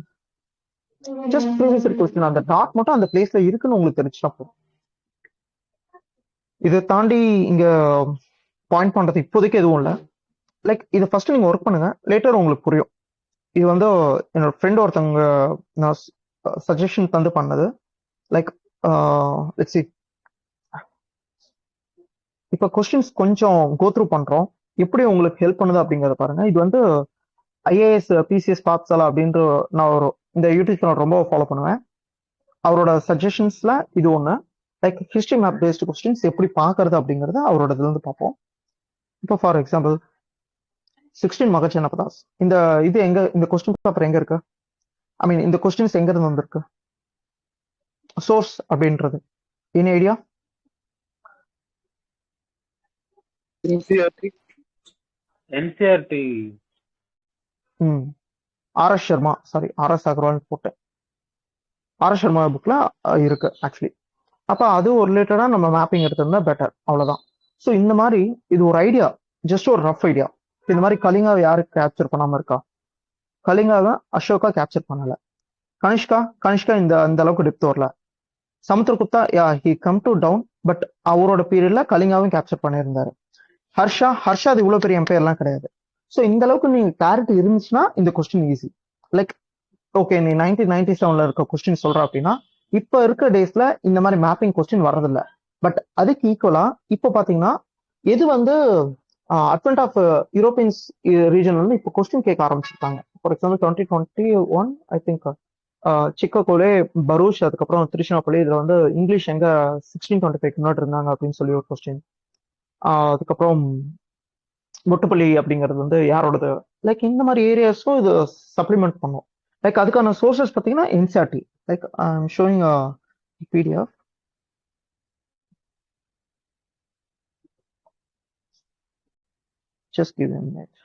ஜஸ்ட் ப்ரீவியஸ் கொஸ்டின் அந்த டாட் மட்டும் அந்த பிளேஸ்ல இருக்குன்னு உங்களுக்கு தெரிஞ்சுட்டா போதும். இதை தாண்டி இங்க பாயிண்ட் பண்றது இப்போதைக்கு எதுவும் இல்லை. லைக் இதை ஃபர்ஸ்ட் நீங்க ஒர்க் பண்ணுங்க, லேட்டர் உங்களுக்கு புரியும். இது வந்து என்னோட ஃப்ரெண்ட் ஒருத்தவங்க நான் சஜஷன் தந்து பண்ணது. லைக் லெட்ஸ் see, இப்போ கொஸ்டின்ஸ் கொஞ்சம் கோ த்ரூ பண்றோம், எப்படி உங்களுக்கு ஹெல்ப் பண்ணுது அப்படிங்கறத பாருங்க. இது வந்து ஐஏஎஸ் பிசிஎஸ் பாத்சாலா அப்படின்ற நான் ஒரு இந்த யூடியூப் சேனல் ரொம்ப ஃபாலோ பண்ணுவேன். அவரோட சஜஷன்ஸ்ல இது ஒண்ணு. Like history map based questions எப்படி பாக்குறது அப்படிங்கறத அவரோட இதுல இருந்து பார்ப்போம். இப்போ ஃபார் எக்ஸாம்பிள் 16 மகஜனபதாஸ், இந்த இது எங்க, இந்த கொஸ்டின் பேப்பர் எங்க இருக்கு, ஐ மீன் இந்த கொஸ்டின்ஸ் எங்க இருந்து வந்திருக்கு, சோர்ஸ் அப்படின்றது என்ன idea? NCERT. RS Sharma, sorry RS Aggarwal போட்டேன். ஆர்எஸ் சர்மா புக்ல இருக்கு ஆக்சுவலி. அப்ப அது ஒரு ரிலேட்டடா நம்ம மேப்பிங் எடுத்திருந்தா பெட்டர், அவ்வளவுதான். ஸோ இந்த மாதிரி இது ஒரு ஐடியா, ஜஸ்ட் ஒரு ரஃப் ஐடியா. இந்த மாதிரி கலிங்காவை யாருக்கு கேப்சர் பண்ணாம இருக்கா? கலிங்காவை அசோகா கேப்சர் பண்ணல. கனிஷ்கா இந்த அந்த அளவுக்கு டெப்த் வரல. Samudragupta he come to down, but அவரோட பீரியட்ல கலிங்காவும் கேப்சர் பண்ணியிருந்தாரு. ஹர்ஷா அது இவ்வளவு பெரிய எம்பையர்லாம் கிடையாது. ஸோ இந்த அளவுக்கு நீங்க கிளாரிட்டி இருந்துச்சுன்னா இந்த கொஸ்டின் ஈஸி. லைக் ஓகே நீ 1997 இருக்க கொஸ்டின் சொல்ற அப்படின்னா இப்ப இருக்க டேஸ்ல இந்த மாதிரி மேப்பிங் கொஸ்டின் வர்றதில்ல. பட் அதுக்கு ஈக்குவலா இப்ப பாத்தீங்கன்னா எது வந்து அட்வென்ட் ஆஃப் யூரோப்பியன்ஸ் ரீஜன் வந்து இப்போ கொஸ்டின் கேட்க ஆரம்பிச்சிருக்காங்க. For example 2021 I think Chicacole, Bharuch, அதுக்கப்புறம் திருச்சினாப்பள்ளி, இதுல வந்து இங்கிலீஷ் எங்க 1625 முன்னாடி இருந்தாங்க அப்படின்னு சொல்லி ஒரு கொஸ்டின். அதுக்கப்புறம் மொட்டுப்பள்ளி அப்படிங்கிறது வந்து யாரோடது, லைக் இந்த மாதிரி ஏரியாஸும் இது சப்ளிமெண்ட் பண்ணும். லைக் அதுக்கான சோர்சஸ் பார்த்தீங்கன்னா NCERT. Like I am showing PDF. Just give me a minute.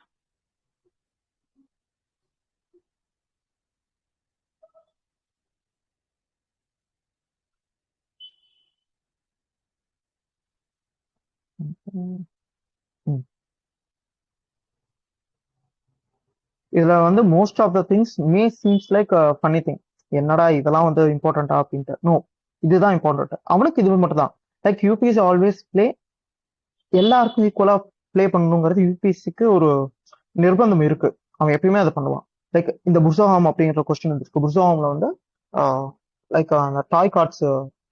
இதுல வந்து most of the things may seems like funny thing. என்னடா இதெல்லாம் வந்து இம்பார்ட்டண்டா அப்படின்ட்டு. நோ, இதுதான் இம்பார்ட்டன்ட். அவனுக்கு இது மட்டும் தான். லைக் யூபிஎஸ் ஆல்வேஸ் பிளே, எல்லாருக்கும் ஈக்குவலா பிளே பண்ணணுங்கிறது யூபிஎஸ்சிக்கு ஒரு நிர்பந்தம் இருக்கு. அவன் எப்பயுமே அதை பண்ணுவான். லைக் இந்த புர்சோஹாம் அப்படிங்கிற கொஸ்டின் இருக்கு. புர்சோஹாம்ல வந்து லைக் அந்த டாய் கார்ட்ஸ்,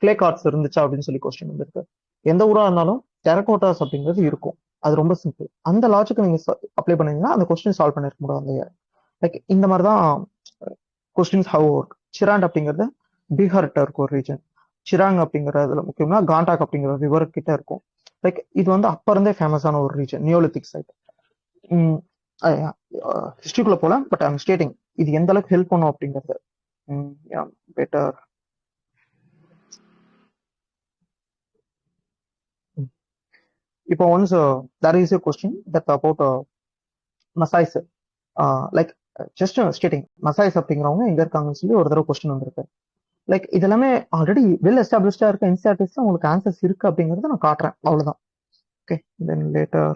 கிளே கார்ட்ஸ் இருந்துச்சா அப்படின்னு சொல்லி கொஸ்டின் வந்துருக்கு. எந்த ஊரா இருந்தாலும் டெரகோட்டாஸ் அப்படிங்கிறது இருக்கும். அது ரொம்ப சிம்பிள். அந்த லாஜிக்கு நீங்க அப்ளை பண்ணீங்கன்னா அந்த கொஸ்டின் சால்வ் பண்ணிருக்க முடியாது. லைக் இந்த மாதிரி தான் கொஸ்டின்ஸ் ஹவ் ஒர்க். சிராண்ட் அப்படிங்கிறது பீகார்கிட்ட இருக்கும் ஒரு ரீஜன். சிராங் அப்படிங்கிறதுல முக்கியமா காண்டாக் அப்படிங்கிற ரிவர் கிட்ட இருக்கும். லைக் இது வந்து அப்ப இருந்தே ஃபேமஸான ஒரு ரீஜன், நியோலித்திக் சைட். ஹிஸ்டரிக்குள்ள போல, பட் ஐம் ஸ்டேட்டிங் இது எந்த அளவுக்கு ஹெல்ப் பண்ணும் அப்படிங்கிறது. பெட்டர். இப்போ once there is a question that about Maasais. Like just stating Maasais அப்படிங்கிறவங்க எங்க இருக்காங்கன்னு சொல்லி ஒரு தடவை கொஸ்டின் வந்திருக்கு. லைக் இதெல்லாமே ஆல்ரெடி வெல் எஸ்டாப்ளிஷ்டா இருக்க என்சிஆர்டிஸ்ல உங்களுக்கு ஆன்சர்ஸ் இருக்கு அப்படிங்கறத நான் காட்டுறேன், அவ்வளவுதான். Okay, then later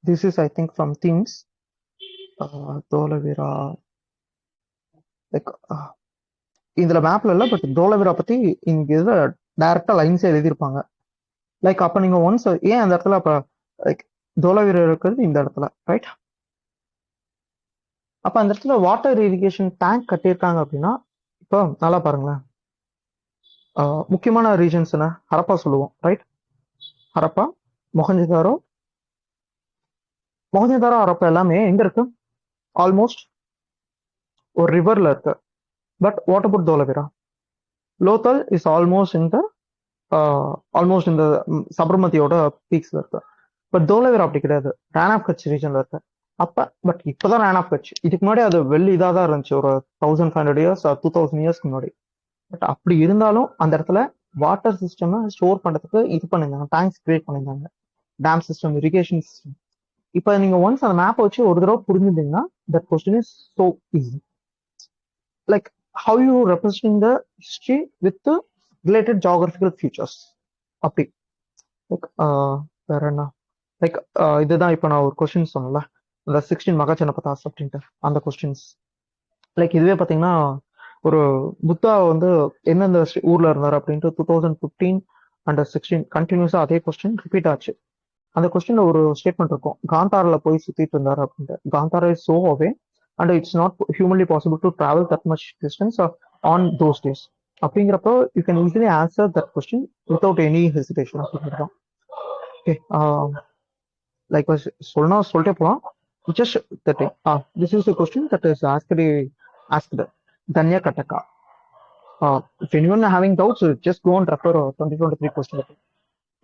this is I think from things Dholavira. Like இதுல மேப்ல இல்ல, பட் தோலவீரா பத்தி இங்க இதுல டைரக்டா லைன்ஸ் எழுதியிருப்பாங்க. லைக் அப்ப நீங்க ஒன்ஸ் ஏன் அந்த இடத்துல அப்ப லைக் தோலவீரா இருக்கிறது இந்த இடத்துல, ரைட்? அப்ப அந்த இடத்துல வாட்டர் இரிகேஷன் டேங்க் கட்டியிருக்காங்க அப்படின்னா, இப்போ நல்லா பாருங்களேன். முக்கியமான ரீஜன்ஸ் என்ன? ஹரப்பா சொல்லுவோம், ரைட்? ஹரப்பா, மொஹஞ்சதாரோ. மொஹஞ்சதாரோ ஹரப்பா எல்லாமே எங்க இருக்கு? ஆல்மோஸ்ட் ஒரு ரிவர்ல இருக்கு. But what about Dholavira? Lothal is almost இந்த சபர்மதியோட பீக்ஸ்ல இருக்கு. பட் தோலவீரா அப்படி கிடையாது, ரேன் ஆஃப் கட்ச் ரீஜன்ல இருக்கு. அப்ப பட் இப்பதான் ரேன் ஆஃப் கட்ச். இதுக்கு முன்னாடி அது வெள்ளி இதாக தான் இருந்துச்சு, ஒரு 1500 இயர்ஸ் 2000 இயர்ஸ்க்கு முன்னாடி. பட் அப்படி இருந்தாலும் அந்த இடத்துல வாட்டர் சிஸ்டம் ஸ்டோர் பண்றதுக்கு இது பண்ணியிருந்தாங்க, டேங்க்ஸ் கிரியேட் பண்ணியிருந்தாங்க, டேம் சிஸ்டம், இரிகேஷன் சிஸ்டம். இப்போ நீங்க ஒன்ஸ் அந்த மேப்பை வச்சு ஒரு தடவை புரிஞ்சுட்டீங்கன்னா that question is so easy. Like how you represent the history with related geographical features. அப்படி லைக் வேற என்ன, லைக் இதுதான் இப்போ நான் ஒரு கொஸ்டின் சொன்னல, இந்த 16 மகாஜனபதாஸ் அப்படின்ட்டு அந்த கொஸ்டின்ஸ். லைக் இதுவே பார்த்தீங்கன்னா ஒரு புத்தா வந்து எந்தெந்த ஊர்ல இருந்தார் அப்படின்ட்டு 2015 அண்ட் 16 கண்டினியூஸா அதே கொஸ்டின் ரிப்பீட் ஆச்சு. அந்த கொஸ்டின்ல ஒரு ஸ்டேட்மெண்ட் இருக்கும், காந்தாரில் போய் சுத்திட்டு இருந்தாரு அப்படின்ட்டு. Gandhara is so away and it's not humanly possible to travel that much distance on those days. அப்படிங்கிறப்போ you can easily answer that question without any hesitation அப்படிங்கிறதான். ஓகே, லைக் சொல்லிட்டே போகலாம். Just that this is a question that is asked Danya Kataka. If anyone having doubts, just go and refer 2023 question.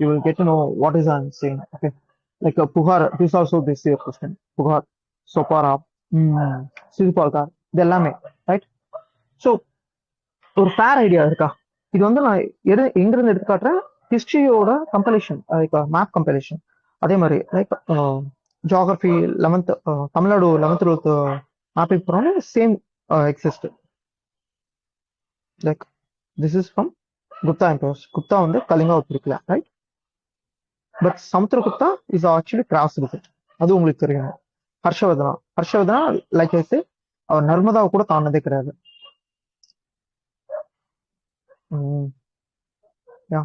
You will get to know what is I'm saying. Okay, like Puhar, this is also this year question. Puhar, Sopara, Sirpalkar, இதெல்லாமே right. So ஒரு fair idea இருக்கா? இது வந்து நான் எங்கிருந்து எடுத்து காட்டுறேன், ஹிஸ்டரியோட கம்பெலிஷன், like map கம்பெலிஷன். அதே மாதிரி like geography 11th Tamil Nadu 11th 12th mapping போகிறோம், same exist. Like this is from Gupta empires. Gupta வந்து Kalinga ஒத்துருக்கல, right? But Samudragupta is actually cross visit, அது உங்களுக்கு தெரியும். ஹர்ஷவர்தனா லைக் ஐ சே அவர் நர்மதாவை கூட தாண்டதே கிடையாது. Yeah.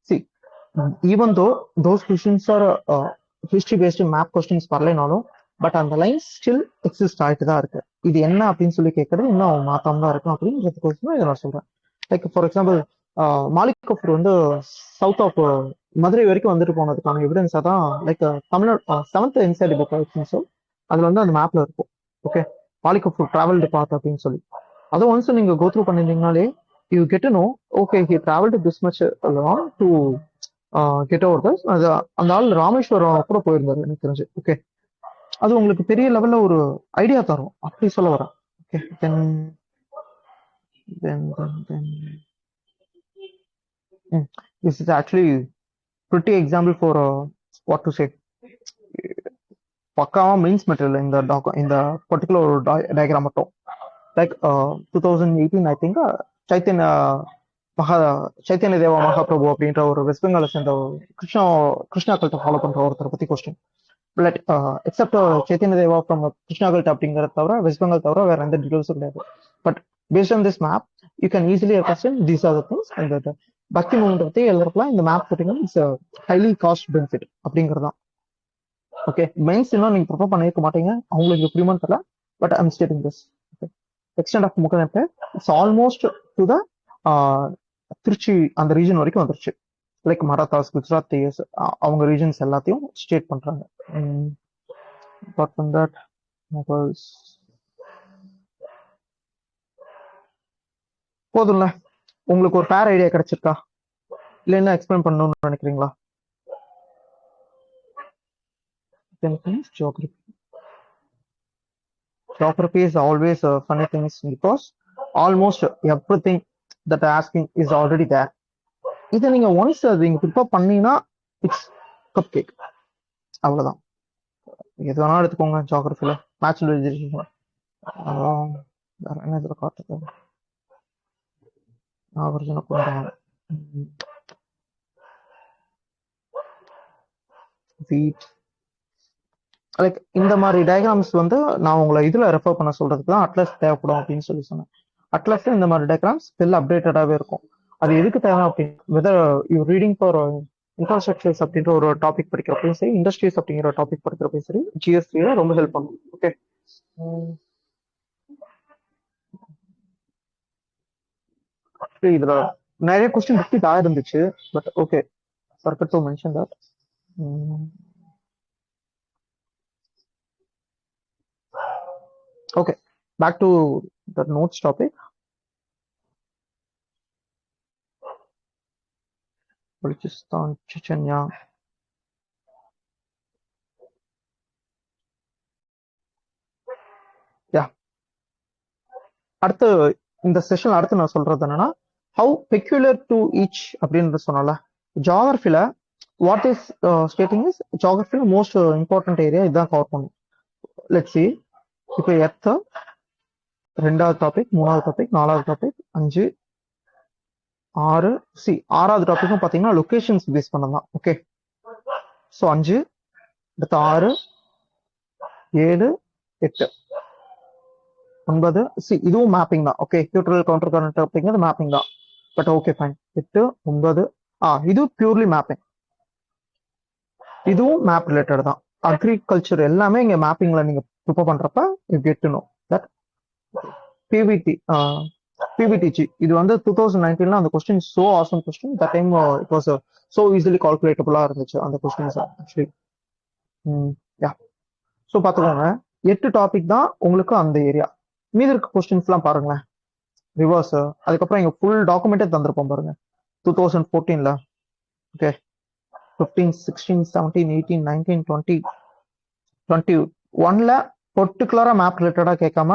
See, even though those questions are history-based map questions வரலைனாலும், but அந்த lines still exist ஆகிட்டு தான் இருக்கு. இது என்ன அப்படின்னு சொல்லி கேட்கறது இன்னும் மாத்தாம தான் இருக்கும் அப்படின்றதுக்கோசரம் இதை நான் சொல்றேன். Like for example Malik Ghafoor வந்து சவுத் ஆஃப் மதுரை வரைக்கும் வந்துட்டு போனதுக்கான எவிடன்ஸா தான் like Tamil Nadu 7th NCERT book so அதுல வந்து அந்த மேப்ல இருக்கும். ஓகே, மாலிக் கஃபூர் டிராவல்டு பாத் அப்படின்னு சொல்லி அதை ஒன்ஸ் நீங்க go through பண்ணிருந்தீங்கனாலே you get to know okay he travelled this much long to get over தஸ். அது அந்த ஆள் ராமேஸ்வரம் கூட போயிருந்தாரு எனக்கு தெரிஞ்சு. ஓகே, அது உங்களுக்கு பெரிய லெவல்ல ஒரு ஐடியா தரும் அப்படி சொல்ல வரேன். Okay, then this is actually pretty example for what to say பக்காவா மெயின்ஸ் மெட்டீரியல் இந்த பர்டிகுலர் ஒரு டயக்ராம் மட்டும். Like 2018 I think Chaitanya Chaitanya Deva Mahaprabhu அப்படின்ற ஒரு வெஸ்ட் பெங்கால சேர்ந்த கிருஷ்ணா கல்ட்டை ஃபாலோ பண்ற ஒருத்தரை பத்தி question. But accept Chaitanya Deva from Krishna cult அப்படிங்கறத தவிர வெஸ்ட் பெங்கால் தவிர வேற எந்த டீடைல்ஸும் கிடையாது. But based on this map you can easily question these are the things. அந்த பக்தி மூமெண்ட் பத்தி எழுதுறப்பலாம் இந்த மேப் போட்டீங்கன்னா இட்ஸ் ஹைலி காஸ்ட் பெனிஃபிட் அப்படிங்கிறது தான். ஓகே, மெயின்ஸ் இன்னும் நீங்க ப்ரிப்பேர் பண்ணிருக்க மாட்டீங்க, அவங்களுக்கு புரியுமான்னு தெரியல. But I'm stating this. Extent of முகன் empire it's almost to the Trichy அந்த ரீஜன் வரைக்கும் வந்துருச்சு. லைக் மராத்தாஸ், குஜராத் அவங்க ரீஜன்ஸ் எல்லாத்தையும் ஸ்டேட் பண்றாங்க. அபார்ட் ஃப்ரம் தட் முகல்ஸ் போதும்ல. உங்களுக்கு ஒரு பேர் ஐடியா கிடைச்சிருக்கா இல்ல என்ன எக்ஸ்பிளைன் பண்ணணும்னு நினைக்கிறீங்களா? Geography is always funny things because almost everything that asking is already there. இதை நீங்க ஒன்ஸ் அது நீங்க ப்ரிப்பேர் பண்ணீங்கன்னா இட்ஸ் கப் கேக். அவ்வளவுதான். எது வேணாலும் எடுத்துக்கோங்க ஜியோகிரபில. நேச்சுரல் வெஜிடேஷன் வேற என்ன இதுல காட்டுது நாகர்ஜுன கொண்டாங்க வீட். லைக் இந்த மாதிரி டயக்ராம்ஸ் வந்து நான் உங்களை இதுல ரெஃபர் பண்ண சொல்றதுக்கு தான் அட்லஸ் தேவைப்படும் அப்படின்னு சொல்லி சொன்னேன். அட்லஸ்ல இந்த மாதிரி டயக்ராம்ஸ் வெல் அப்டேட்டடாவே இருக்கும். அது எதுக்கு தேவை அப்படின்னு whether you reading for infrastructures அப்படின்ற ஒரு டாபிக் படிக்கிறப்பையும் சரி, இண்டஸ்ட்ரீஸ் அப்படிங்கிற ஒரு டாபிக் படிக்கிறப்பையும் சரி, ஜிஎஸ்டில ரொம்ப ஹெல்ப் பண்ணும். ஓகே, இதுல நிறைய கொஸ்டின் ரிப்பீட் ஆயிருந்துச்சு. But okay, forgot to mention that. Okay, back to the notes topic. Balochistan, Chechnya. Yeah. அடுத்து இந்த செஷன் அடுத்து நான் சொல்றது என்னன்னா ஹவு பெக்யூலர் டு ஈச் அப்படின்னு சொன்னால ஜியோகிரபில வாட் இஸ் ஸ்டேட்டிங் இஸ் ஜியோகிரபில மோஸ்ட் இம்பார்ட்டன்ட் ஏரியா இதுதான் கவர் பண்ணும். லெட்ஸ் see இப்போ எர்த் ரெண்டாவது டாபிக், மூணாவது டாபிக், நாலாவது டாபிக், 5, 6. சி ஆறாவது டாபிக்கும் பாத்தீங்கன்னா லொகேஷன்ஸ் பேஸ் பண்ணதான். ஓகே, ஸோ 5 அடுத்து 6 7 8 9. சி இதுவும் மேப்பிங் தான். ஓகே, நியூட்ரல் கவுண்டர் கரண்ட் அப்படிங்கிறது மேப்பிங் தான். But okay fine. 8 9 இது பியூர்லி மேப்பிங். இதுவும் மேப் ரிலேட்டட் தான். அக்ரிகல்ச்சர் எல்லாமே இங்க மேப்பிங்ல நீங்க ப்ரிப்பேர் பண்றப்ப you get to know that. PVTG இது வந்து 2019 அந்த question so awesome question. That time it was so easily கால்குலேட்டபிளா இருந்துச்சு அந்த கொஸ்டின்ஸ் ஆக்சுவலி. யா, ஸோ பாத்துக்கோங்க 8 டாபிக் தான் உங்களுக்கு அந்த ஏரியா. மீதி இருக்க கொஸ்டின்ஸ் எல்லாம் பாருங்களேன் ரிவர்ஸ். அதுக்கப்புறம் இங்க ஃபுல் டாக்குமெண்டே தந்திருப்போம் பாருங்க 2014ல. ஓகே, 15 16 17 18 19 20 21ல பர்டிகுலரா மேப் ரிலேட்டடா கேட்காம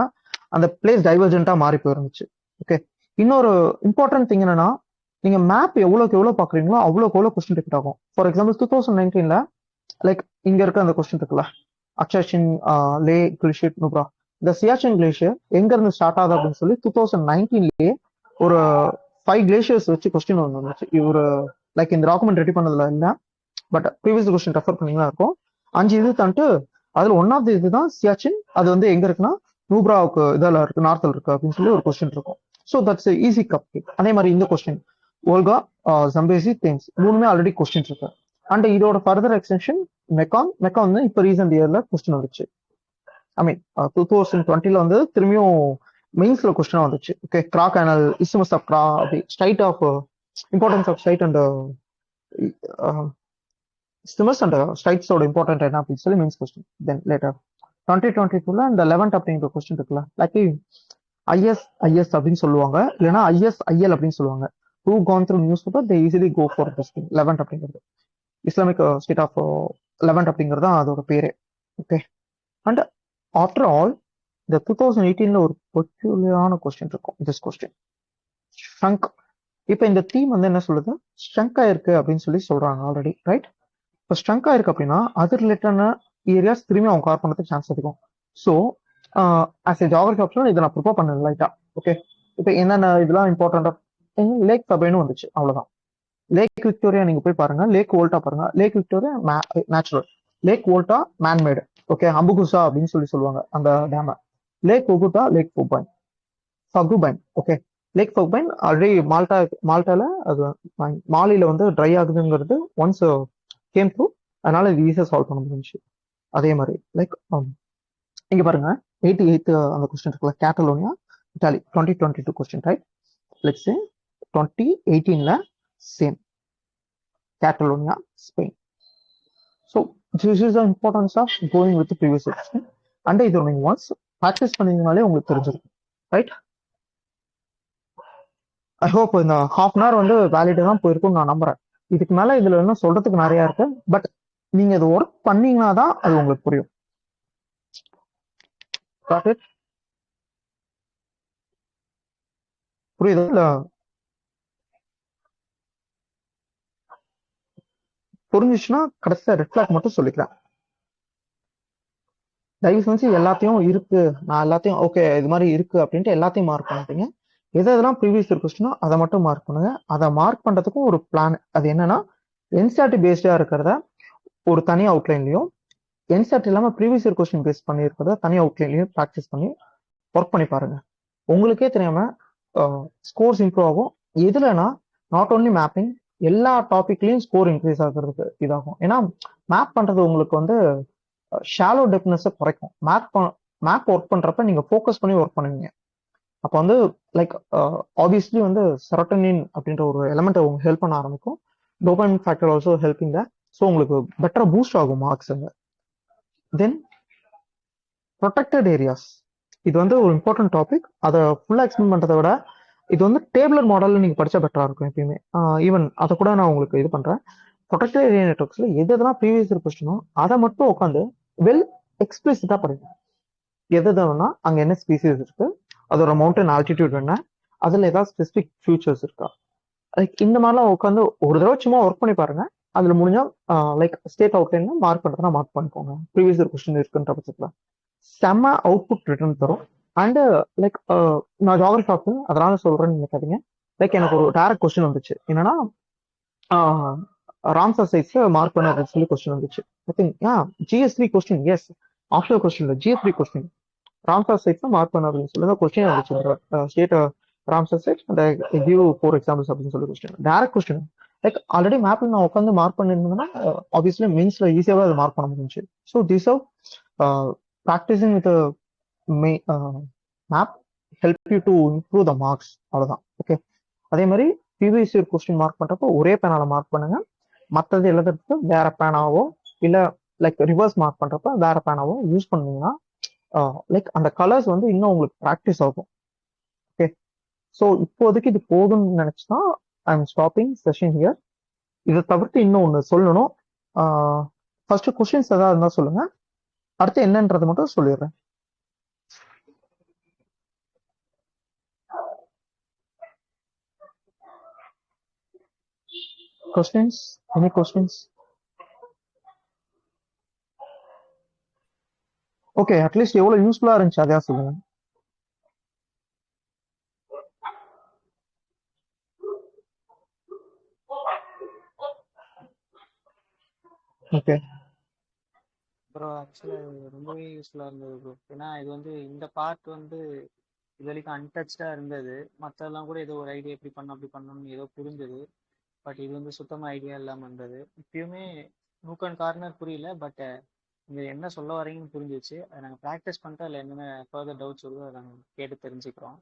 அந்த பிளேஸ் டைவர்ஜென்ட்டா மாறி போயிருந்துச்சு. ஓகே, இன்னொரு இம்பார்ட்டன்ட் திங் என்னன்னா நீங்க மேப் எவ்வளவுக்கு எவ்வளவு பாக்குறீங்களோ அவ்வளவுக்கு எவ்வளவு கொஸ்டின் ரிப்பீட் ஆகும். ஃபார் எக்ஸாம்பிள் 2019ல லைக் இங்க இருக்க அந்த கொஸ்டின் இருக்குல்ல, அக்ஷாஷின் லே கிளேஷியர் நுப்ரா. இந்த சியாச்சின் கிளேஷியர் எங்க இருந்து ஸ்டார்ட் ஆகுது அப்படின்னு சொல்லி 2019லயே ஒரு 5 கிளேஷியர்ஸ் வச்சு கொஸ்டின் ஒன்று வந்துச்சு. இவரு லைக் இந்த டாக்குமெண்ட் ரெடி பண்ணதுல இல்லை, பட் ப்ரீவியஸ் கொஸ்டின் ரெஃபர் பண்ணீங்களா இருக்கும். 5 இது தந்துட்டு அதுல ஒன் ஆஃப் தி இதுதான் சியாச்சின். அது வந்து எங்க இருக்குன்னா நூப்ராவுக்கு இதில் இருக்கு, நார்த்தில் இருக்கு அப்படின்னு சொல்லி ஒரு கொஸ்டின் இருக்கும். So that's easy cup. அதே மாதிரி இந்த கொஸ்டின் ஓல்கா ஜம்பேசி தேம்ஸ் மூணுமே ஆல்ரெடி கொஸ்டின் இருக்கு. அண்ட் இதோட ஃபர்தர் எக்ஸ்டென்ஷன் மெக்கான் வந்து இப்போ ரீசெண்ட் இயர்ல கொஸ்டின் வந்துச்சு. ஐ மீன் 2020ல வந்து திரும்பியும் மெயின்ஸ்ல கொஸ்டின் வந்துச்சு. Okay, Kra canal isthmus of Kra அப்படி strait of importance of strait and isthmus and ஸ்ட்ரைட்ஸோட இம்பார்ட்டன்ட் என்ன அப்படின்னு சொல்லி மீன்ஸ் கொஸ்டின். தென் லேட்டர் 2022ல இந்த 11th அப்படிங்கிற கொஸ்டின் இருக்குல்ல, லைக் ஐஎஸ் அப்படின்னு சொல்லுவாங்க, இல்லைன்னா ஐஎஸ்ஐஎல் அப்படின்னு சொல்லுவாங்க. Who gone through newspaper they easily go for this thing. 11th அப்படிங்கிறது இஸ்லாமிக் ஸ்டேட் ஆஃப் 11th அப்படிங்கிறது தான் அதோட பேரே. ஓகே. அண்ட் ஆஃப்டர் ஆல் இந்த 2018ல ஒரு பெக்யூலியரான கொஸ்டின் இருக்கும். This question shrunk. இப்போ இந்த தீம் வந்து என்ன சொல்லுது, ஷ்ரங்க் ஆயிருக்கு அப்படின்னு சொல்லி சொல்றாங்க ஆல்ரெடி, ரைட்? இப்போ ஸ்ட்ரங்க் ஆயிருக்கு அப்படின்னா அது ரிலேட்டடான ஏரியாஸ் திரும்பி அவங்க கவர் பண்ணுறதுக்கு சான்ஸ் அதிகம். So as a geography option இதை நான் ப்ரிப்பேர் பண்ணேன் லைட்டா. ஓகே. இப்போ என்னென்ன இதெல்லாம் இம்பார்ட்டண்டா லேக் சபைன்னு வந்துச்சு, அவ்வளோதான். லேக் விக்டோரியா நீங்க போய் பாருங்க, லேக் வோல்டா பாருங்க. Lake Victoria natural, lake Volta manmade. Okay. அம்புகுசா அப்படின்னு சொல்லி சொல்லுவாங்க அந்த டேம. லேக் ஒகுட்டா லேக் ஃபகுபைன். ஓகே. லேக் ஃபகுபைன் ஆல்ரெடி மால்டால அது மாலியில வந்து ட்ரை ஆகுதுங்கிறது ஒன்ஸ் கேம் த்ரூ, அதனால இது ஈஸியாக சால்வ் பண்ண முடிஞ்சு. அதே மாதிரி லைக் இங்க பாருங்க 88 அந்த கொஸ்டின் இருக்குல்ல, Catalonia Italy 2022 question, right? Let's say 2018ல same Catalonia Spain. So this is the importance of going with previous question. And இது நீங்க ஒன்ஸ் ப்ராக்டிஸ் பண்ணீங்கனாலே உங்களுக்கு தெரிஞ்சிருக்கும், ரைட்? ஐ ஹோப் இந்த ஹாஃப் அன் ஹவர் வந்து வேலிடா தான் போயிருக்கும்னு நான் நம்புறேன். இதுக்கு மேல இதுல இன்னும் சொல்றதுக்கு நிறைய இருக்கு, பட் நீங்க அதை ஒர்க் பண்ணீங்கன்னா தான் அது உங்களுக்கு புரியும். புரியுதா இல்ல? புரிஞ்சிச்சுன்னா கடைசியா ரெட் ஃபிளாக் மட்டும் சொல்லிக்கிறேன். தயவு செஞ்சு எல்லாத்தையும் இருக்கு, நான் எல்லாத்தையும் ஓகே இது மாதிரி இருக்கு அப்படின்ட்டு எல்லாத்தையும் மார்க் பண்ணிட்டீங்க. எதெல்லாம் ப்ரீவியஸ் இயர் கொஸ்டினோ அதை மட்டும் மார்க் பண்ணுங்க. அதை மார்க் பண்றதுக்கும் ஒரு பிளான். அது என்னன்னா என்சிஆர்டி பேஸ்டா இருக்கிறத ஒரு தனி அவுட்லைன்லயும், என்சிஆர்டி இல்லாம ப்ரீவியஸ் இயர் கொஸ்டின் பேஸ் பண்ணி இருக்கிறத தனி அவுட்லைன்லயும் ப்ராக்டிஸ் பண்ணி ஒர்க் பண்ணி பாருங்க. உங்களுக்கே தெரியாம ஸ்கோர்ஸ் இம்ப்ரூவ் ஆகும். எதுலனா நாட் ஓன்லி மேப்பிங், எல்லா டாபிக்லயும் ஸ்கோர் இன்க்ரீஸ் ஆகுறதுக்கு இதாகும். ஏன்னா மேப் பண்றது உங்களுக்கு வந்து ஷாலோ டெப்னஸை குறைக்கும். மேப் ஒர்க் பண்றப்ப நீங்க ஃபோக்கஸ் பண்ணி ஒர்க் பண்ணுவீங்க. அப்போ வந்து லைக் ஆப்வியஸ்லி வந்து செரோட்டோனின் அப்படின்ற ஒரு எலமெண்ட் உங்களுக்கு ஹெல்ப் பண்ண ஆரம்பிக்கும். Dopamine factor also helping the. So உங்களுக்கு பெட்டரா பூஸ்ட் ஆகும் மார்க்ஸ். தென் ப்ரொடெக்டட் ஏரியாஸ், இது வந்து ஒரு இம்பார்ட்டன்ட் டாபிக். அதை ஃபுல்லா எக்ஸ்பிளைன் பண்றதை விட இது வந்து டேபிளர் மாடல்ல நீங்க படிச்சா பெட்டரா இருக்கும் எப்பயுமே. ஈவன் அதை கூட நான் உங்களுக்கு இது பண்றேன். ப்ரொடெக்டட் ஏரியா நெட்வொர்க்ஸ்ல எதெல்லாம் ப்ரீவியஸ் இயர் கொஸ்டினோ அதை மட்டும் உட்காந்து வெல் எக்ஸ்பிளிசிட்டா படிங்க. எதுனா அங்க என்ன ஸ்பீசிஸ் இருக்கு, அதோட மவுண்டன் ஆல்டிடியூட் என்ன, அதுல ஏதாவது ஸ்பெசிபிக் ஃபியூச்சர்ஸ் இருக்கா, லைக் இந்த மாதிரிலாம் உட்காந்து ஒரு தடவை சும்மா ஒர்க் பண்ணி பாருங்க. அதுல முடிஞ்சா லைக் ஸ்டேட் அவுட்லைன்ல மார்க் பண்றதுனா மார்க் பண்ணிக்கோங்க. ப்ரீவியஸ் இயர் கொஸ்டின் இருக்குன்ற பட்சத்துல செம்ம அவுட்புட் ரிட்டர்ன் தரும். அண்ட் லைக் நான் ஜாகிரபி ஆப்ஷன் அதனால சொல்றேன்னு நினைக்காதீங்க. லைக் எனக்கு ஒரு டைரக்ட் கொஸ்டின் வந்துச்சு, என்னன்னா ராம்சர் சைட்ஸ்ல மார்க் பண்ண அப்படின்னு சொல்லி கொஸ்டின் வந்துச்சு. ஐ திங்க் ஜிஎஸ்3 கொஸ்டின், எஸ் ஆப்ஷனல் கொஸ்டின் இல்லை, ஜிஎஸ்3 கொஸ்டின் ராம்சர் சைட்ஸ் மார்க் பண்ண அப்படின்னு சொல்லி கொஸ்டின் வந்துச்சு. ஸ்டேட் ராம்சர் சைட்ஸ் அந்த கிவ் 4 எக்ஸாம்பிள்ஸ் அப்படின்னு சொல்லி question, direct question. Like already மேப்ல நான் உட்காந்து மார்க் பண்ணிருந்தேன்னா ஆப்வியஸ்லி மீன்ஸ்ல ஈஸியாவே அதை மார்க் பண்ண முடிஞ்சு. So this of practicing with map help you to improve the marks, அவ்வளவுதான். ஓகே. அதே மாதிரி ப்ரீவியஸ் இயர் கொஸ்டின் மார்க் பண்றப்போ ஒரே பேனால மார்க் பண்ணுங்க. மற்றது எழுதுறதுக்கு வேற பேனாவோ இல்ல லைக் ரிவர்ஸ் மார்க் பண்றப்ப வேற பேனாவோ யூஸ் பண்ணீங்கன்னா லைக் அந்த கலர்ஸ் வந்து இன்னும் உங்களுக்கு ப்ராக்டிஸ் ஆகும். ஓகே. ஸோ இப்போதைக்கு இது போதும்னு நினைச்சுன்னா I am stopping session here. இதை தவிர்த்து இன்னும் ஒன்று சொல்லணும். ஃபர்ஸ்ட் கொஸ்டின்ஸ் ஏதாவது இருந்தா சொல்லுங்க, அடுத்து என்னன்றது மட்டும் சொல்லிடுறேன். Questions, any questions? Okay. At least எவ்வளவு யூஸ்ஃபுல்லா இருந்துச்சு அதையா சொல்லுங்க. ஓகே. ப்ரோ ஆக்சுவலாக இது ரொம்பவே யூஸ்ஃபுல்லாக இருந்தது ப்ரோ. ஏன்னா இது வந்து இந்த பார்ட் வந்து இது வரைக்கும் அன்டச்சாக இருந்தது. மற்றெல்லாம் கூட ஏதோ ஒரு ஐடியா எப்படி பண்ணணும் அப்படி பண்ணணும்னு ஏதோ புரிஞ்சது. பட் இது வந்து சுத்தமாக ஐடியா இல்லாமல் இருந்தது. இப்பயுமே நூக் அண்ட் கார்னர் புரியல, பட் நீங்கள் என்ன சொல்ல வரீங்கன்னு புரிஞ்சிச்சு. அதை நாங்கள் ப்ராக்டிஸ் பண்ணிட்டு அதில் என்னென்ன ஃபர்தர் டவுட்ஸ் வருதோ அதை நாங்கள் கேட்டு தெரிஞ்சுக்கிறோம்.